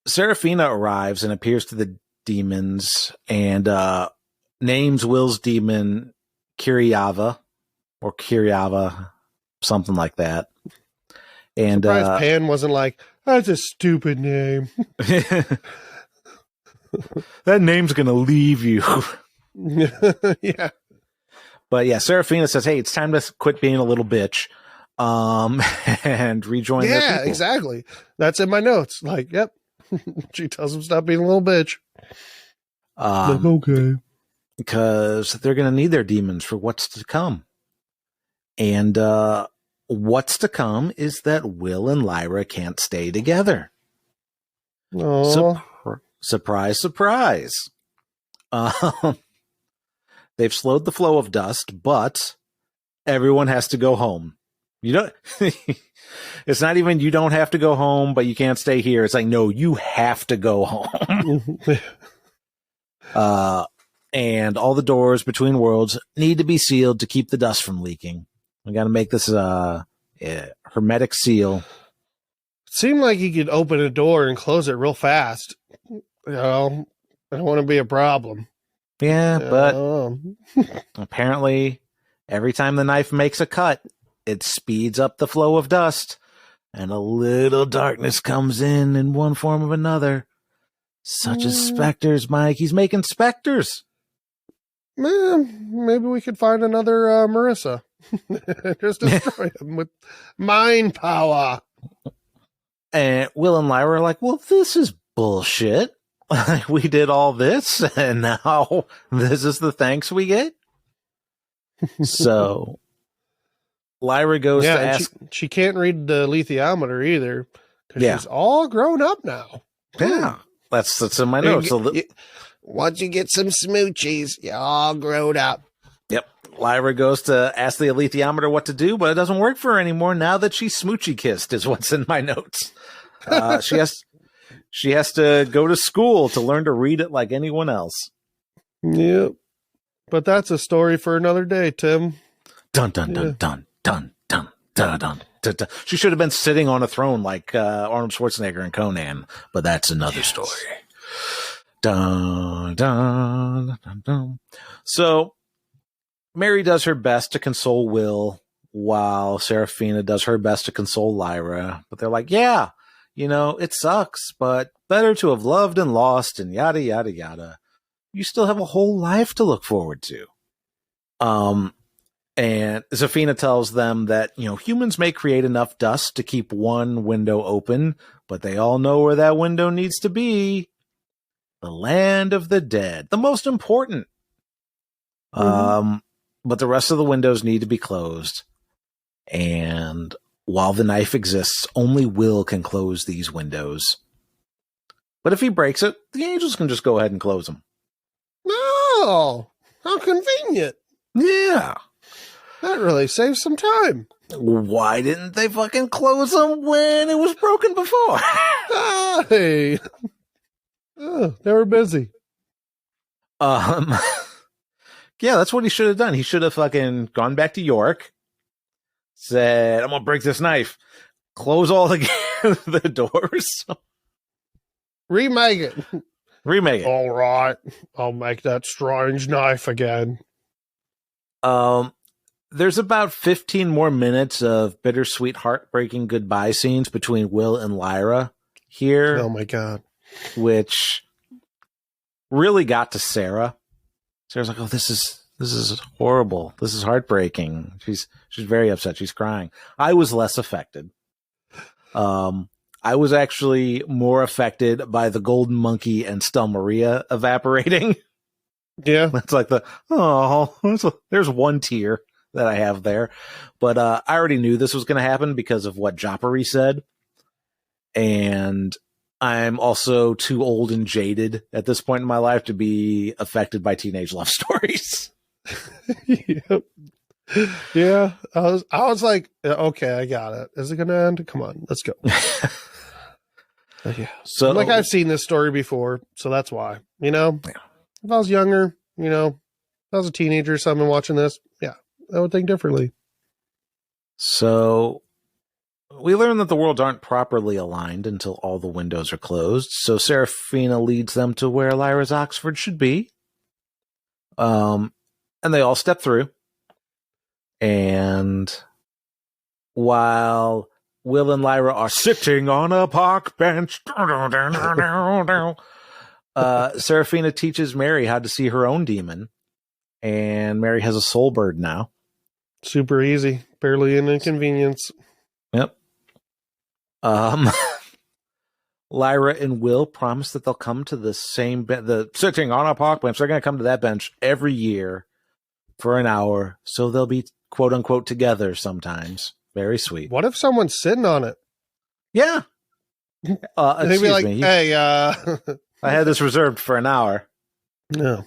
Seraphina arrives and appears to the demons and names Will's demon Kiryava, something like that. And Pan wasn't like, that's a stupid name. That name's gonna leave you. Yeah. But yeah, Seraphina says, hey, it's time to quit being a little bitch. And rejoin their people. Yeah, exactly. That's in my notes. Yep. She tells him stop being a little bitch. Okay. Because they're going to need their demons for what's to come. And what's to come is that Will and Lyra can't stay together. Surprise, surprise. They've slowed the flow of dust, but everyone has to go home. You don't. It's not even you don't have to go home, but you can't stay here. It's like, no, you have to go home. And all the doors between worlds need to be sealed to keep the dust from leaking. We got to make this hermetic seal. It seemed like he could open a door and close it real fast. You know, I don't want to be a problem. Yeah, but apparently every time the knife makes a cut, it speeds up the flow of dust, and a little darkness comes in one form or another. Such as specters, Mike. He's making specters. Maybe we could find another Marissa. Just destroy him with mind power. And Will and Lyra are like, well, this is bullshit. We did all this, and now this is the thanks we get? So Lyra goes to ask... She can't read the lithiometer either, because she's all grown up now. Yeah, that's in my notes. Once you get some smoochies, you're all grown up. Yep. Lyra goes to ask the alethiometer what to do, but it doesn't work for her anymore now that she's smoochy kissed, is what's in my notes. She has to go to school to learn to read it like anyone else. Yep. But that's a story for another day, Tim. Dun dun dun dun dun dun dun dun dun. Dun. She should have been sitting on a throne like Arnold Schwarzenegger and Conan, but that's another story. Dun, dun, dun, dun. So Mary does her best to console Will while Seraphina does her best to console Lyra. But they're like, yeah, you know, it sucks, but better to have loved and lost and yada, yada, yada. You still have a whole life to look forward to. And Zafina tells them that, you know, humans may create enough dust to keep one window open, but they all know where that window needs to be. The land of the dead. The most important. But the rest of the windows need to be closed. And while the knife exists, only Will can close these windows. But if he breaks it, the angels can just go ahead and close them. Oh, how convenient. Yeah. That really saves some time. Why didn't they fucking close them when it was broken before? Hey. Oh, they were busy. Yeah, that's what he should have done. He should have fucking gone back to York, said, I'm going to break this knife, close all the doors. Remake it. Remake it. All right. I'll make that strange knife again. There's about 15 more minutes of bittersweet, heartbreaking goodbye scenes between Will and Lyra here. Oh my God. Which really got to Sarah. Sarah's like, oh, this is horrible. This is heartbreaking. She's very upset. She's crying. I was less affected. I was actually more affected by the golden monkey and Stelmaria evaporating. Yeah. That's like there's one tear that I have there. But I already knew this was going to happen because of what Jopari said. And I'm also too old and jaded at this point in my life to be affected by teenage love stories. Yep. Yeah. I was like, okay, I got it. Is it going to end? Come on, let's go. Yeah. So like I've seen this story before, so that's why, you know, if I was younger, you know, if I was a teenager or something watching this, yeah, I would think differently. So we learn that the worlds aren't properly aligned until all the windows are closed. So Seraphina leads them to where Lyra's Oxford should be. And they all step through. And while Will and Lyra are sitting on a park bench, Seraphina teaches Mary how to see her own demon. And Mary has a soul bird now. Super easy. Barely an inconvenience. Yep. Lyra and Will promise that they'll come to the same the sitting on a park bench. They're going to come to that bench every year for an hour, so they'll be quote unquote together sometimes. Very sweet. What if someone's sitting on it? Yeah. They'd be like, me. Hey, I had this reserved for an hour. No.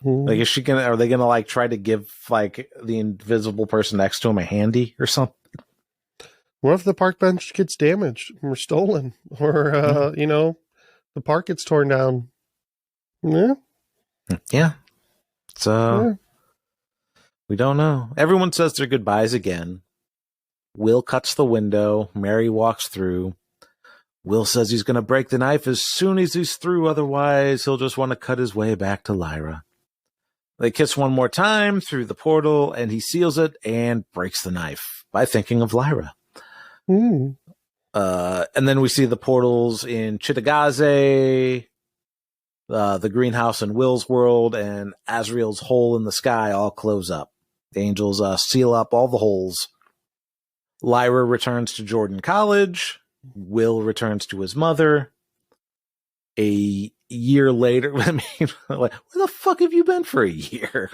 Like, are they gonna like try to give like the invisible person next to him a handy or something? What if the park bench gets damaged or stolen, or you know, the park gets torn down? Yeah, yeah. So we don't know. Everyone says their goodbyes again. Will cuts the window. Mary walks through. Will says he's going to break the knife as soon as he's through. Otherwise, he'll just want to cut his way back to Lyra. They kiss one more time through the portal, and he seals it and breaks the knife by thinking of Lyra. And then we see the portals in Chittagaze, the greenhouse in Will's world, and Asriel's hole in the sky all close up. The angels seal up all the holes. Lyra returns to Jordan College. Will returns to his mother. A year later, I mean, like, where the fuck have you been for a year?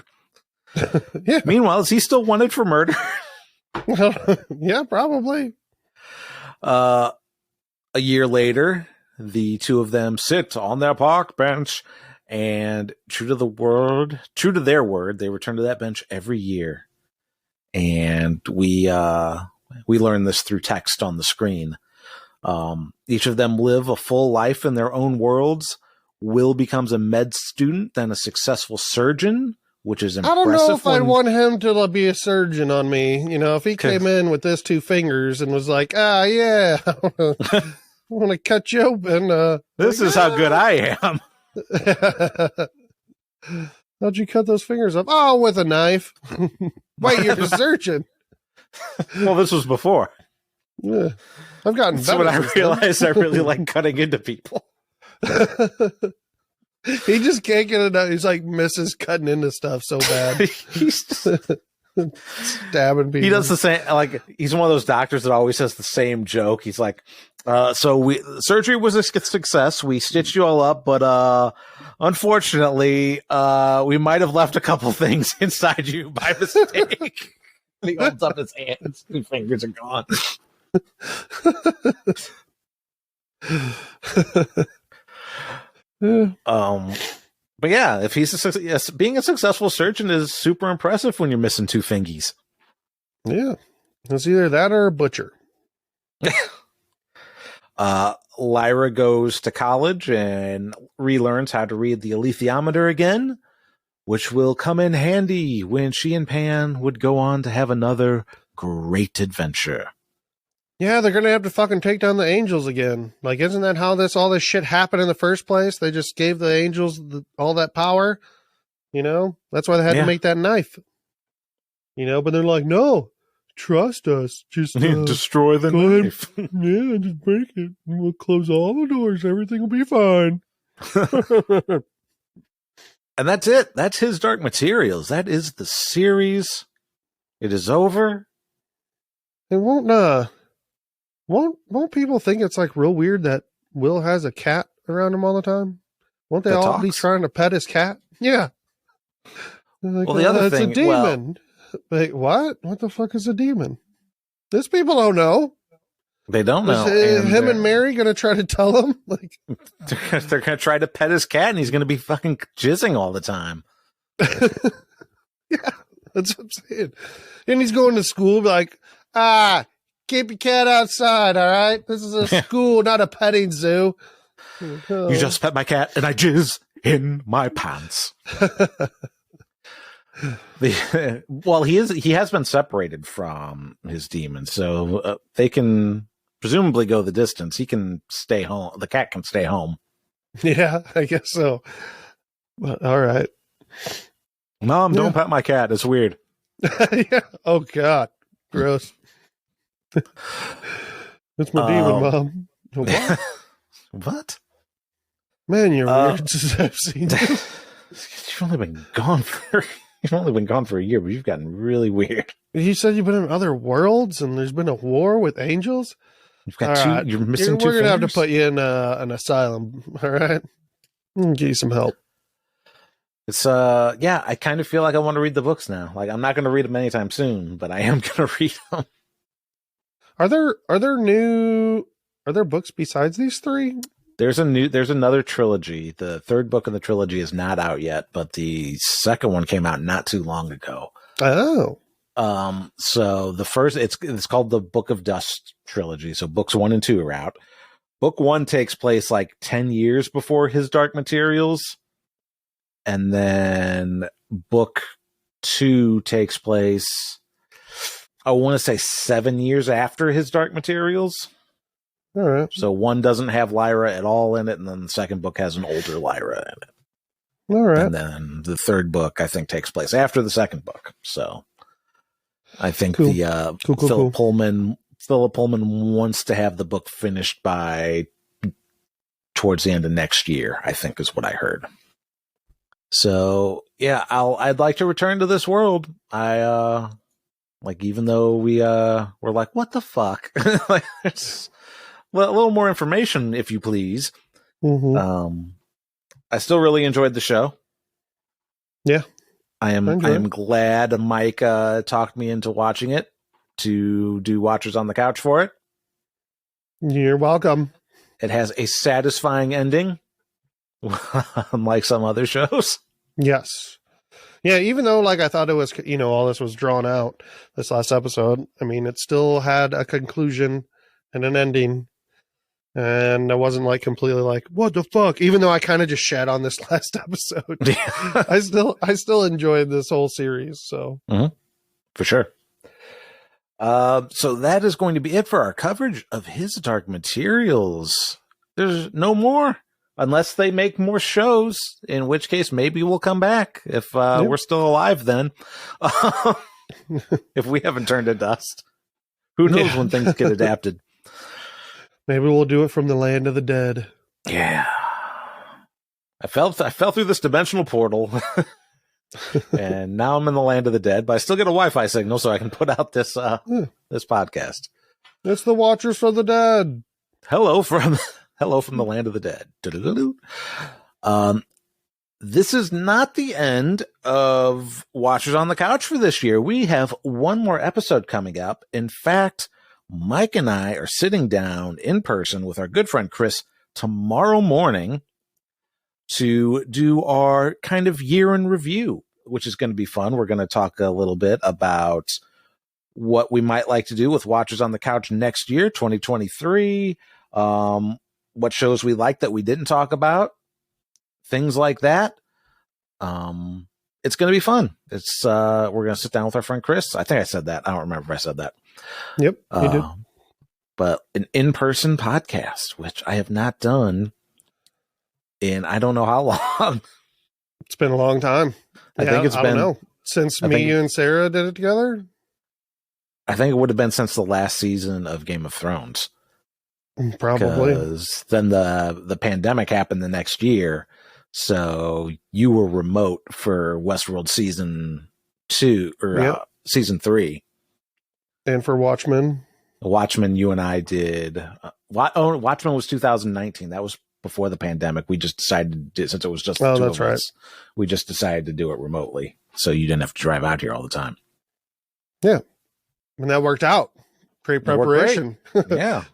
Yeah. Meanwhile, is he still wanted for murder? Yeah, probably. A year later, the two of them sit on their park bench, and true to their word, they return to that bench every year. And we learn this through text on the screen. Each of them live a full life in their own worlds. Will becomes a med student, then a successful surgeon, which is impressive. I don't know if I'd want him to be a surgeon on me. You know, if he came in with his two fingers and was like, yeah, I want to cut you open. This is how good I am. How'd you cut those fingers off? Oh, with a knife. Wait, you're a surgeon. Well, this was before. Yeah. I've gotten better. So when I realized I really like cutting into people. He just can't get it out. He's like misses cutting into stuff so bad. He's stabbing people. He does the same. Like, he's one of those doctors that always says the same joke. He's like, surgery was a success. We stitched you all up, but unfortunately, we might have left a couple things inside you by mistake. And he holds up his hands. His fingers are gone. But yeah, if he's being a successful surgeon is super impressive when you're missing two fingies. Yeah, it's either that or a butcher. Lyra goes to college and relearns how to read the alethiometer again, which will come in handy when she and Pan would go on to have another great adventure. Yeah, they're going to have to fucking take down the angels again. Like, isn't that how all this shit happened in the first place? They just gave the angels all that power. You know, that's why they had to make that knife. You know, but they're like, no, trust us. Just destroy the knife. Yeah, just break it. We'll close all the doors. Everything will be fine. And that's it. That's his Dark Materials. That is the series. It is over. It won't people think it's like real weird that Will has a cat around him all the time? Won't they all be trying to pet his cat? Yeah. Like, well, the other thing, it's a demon. Wait, what? What the fuck is a demon? These people don't know. They don't know. Is him and Mary going to try to tell him? Like, they're going to try to pet his cat, and he's going to be fucking jizzing all the time. Yeah, that's what I'm saying. And he's going to school, like, keep your cat outside, all right? This is a school, not a petting zoo. You just pet my cat, and I jizz in my pants. Well, he has been separated from his demons, so they can presumably go the distance. He can stay home. The cat can stay home. Yeah, I guess so. But, all right. Mom, don't pet my cat. It's weird. Yeah. Oh, God. Gross. That's my demon, Mom. What? What? Man, you're weird since I've seen you. You've only been gone for a year, but you've gotten really weird. You said you've been in other worlds and there's been a war with angels? You've got two. Right. You're missing two. We're going to have fingers? To put you in an asylum. All right. Get you some help. It's yeah, I kind of feel like I want to read the books now. Like, I'm not going to read them anytime soon, but I am going to read them. Are there books besides these three? There's another trilogy. The third book of the trilogy is not out yet, but the second one came out not too long ago. Oh. So the first, it's called the Book of Dust trilogy. So books 1 and 2 are out. Book 1 takes place like 10 years before his Dark Materials. And then book 2 takes place, I want to say 7 years after his Dark Materials. All right. So 1 doesn't have Lyra at all in it, and then the second book has an older Lyra in it. All right. And then the third book, I think, takes place after the second book. So I think Philip Pullman wants to have the book finished by towards the end of next year, I think is what I heard. So yeah, I'd like to return to this world. Even though we're like, what the fuck? Like, well, a little more information, if you please. Mm-hmm. I still really enjoyed the show. Yeah, I am glad Mike talked me into watching it to do Watchers on the Couch for it. You're welcome. It has a satisfying ending, unlike some other shows. Yes. Yeah, even though I thought it was, all this was drawn out this last episode, I mean, it still had a conclusion and an ending. And I wasn't completely what the fuck? Even though I kind of just shat on this last episode, I still enjoyed this whole series. So for sure. So that is going to be it for our coverage of his Dark Materials. There's no more unless they make more shows, in which case maybe we'll come back if we're still alive then. If we haven't turned to dust. Who knows when things get adapted. Maybe we'll do it from the land of the dead. Yeah. I fell through this dimensional portal. And now I'm in the land of the dead, but I still get a Wi-Fi signal so I can put out this this podcast. It's the Watchers for the Dead. Hello from the land of the dead. This is not the end of Watchers on the Couch for this year. We have one more episode coming up. In fact, Mike and I are sitting down in person with our good friend Chris tomorrow morning to do our kind of year in review, which is going to be fun. We're going to talk a little bit about what we might like to do with Watchers on the Couch next year, 2023, what shows we like that we didn't talk about, things like that. It's going to be fun. It's we're going to sit down with our friend Chris. I think I said that. I don't remember if I said that. Yep, you did. But an in-person podcast, which I have not done in I don't know how long. It's been a long time. I think it's been, don't know. Since you and Sarah did it together? I think it would have been since the last season of Game of Thrones. Probably. Because then the pandemic happened the next year. So you were remote for Westworld season 2 or season 3. And for Watchmen? Watchmen, you and I did. Watchmen was 2019. That was before the pandemic. We just decided to do, since it was just the two of us, we just decided to do it remotely. So you didn't have to drive out here all the time. Yeah. And that worked out. Great preparation. Yeah.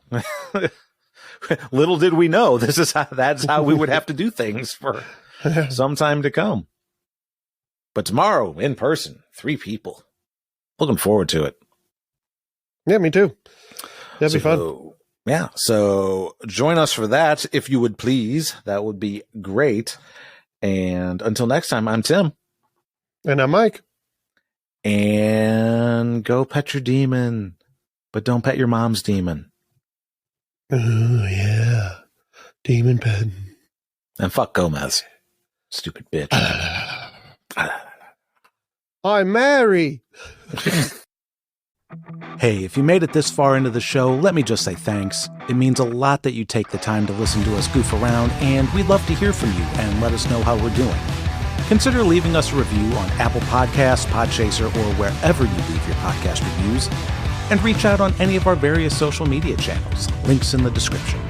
Little did we know that's how we would have to do things for some time to come. But tomorrow, in person, 3 people. Looking forward to it. Yeah, me too. That'd be fun. Yeah, so join us for that, if you would please. That would be great. And until next time, I'm Tim. And I'm Mike. And go pet your demon, but don't pet your mom's demon. Oh, yeah. Demon pet. And fuck Gomez. Stupid bitch. I'm Mary. Hey, if you made it this far into the show, let me just say thanks. It means a lot that you take the time to listen to us goof around, and we'd love to hear from you and let us know how we're doing. Consider leaving us a review on Apple Podcasts, Podchaser, or wherever you leave your podcast reviews, and reach out on any of our various social media channels. Links in the description.